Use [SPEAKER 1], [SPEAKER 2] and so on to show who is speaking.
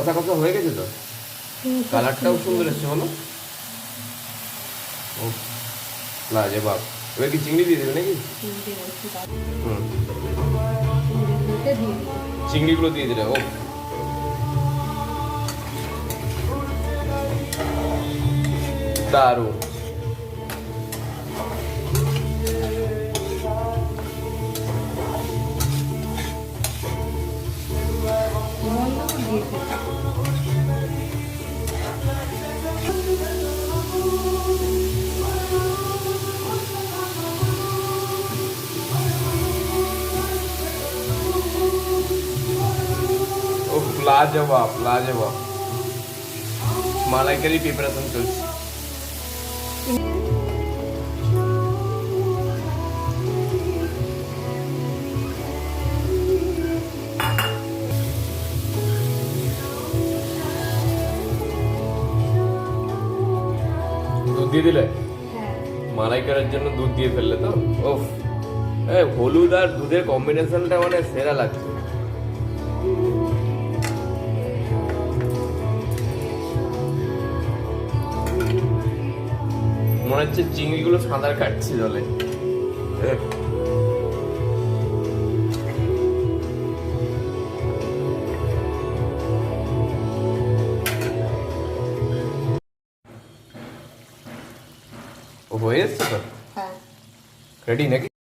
[SPEAKER 1] কষা কষা হয়ে গেছে তো, কালারটাও সুন্দর এসছে বলো। ও লাজবাব। এবার কি চিংড়ি দিয়ে দেবে নাকি? হুম, চিংড়িগুলো দিয়ে দিলে। ও দারুণ। ও লাজবাব লাজবাব। মালাইকারি প্রিপারেশন চলছে। দুধ দিয়ে দিলে? মালাইকারের জন্য দুধ দিয়ে ফেললে তো। ওফ, হলুদ আর দুধের কম্বিনেশনটা মানে সেরা লাগছে। মনে হচ্ছে চিংড়িগুলো সাঁতার কাটছে জলে। ও হয়ে এসছে তো, রেডি নাকি?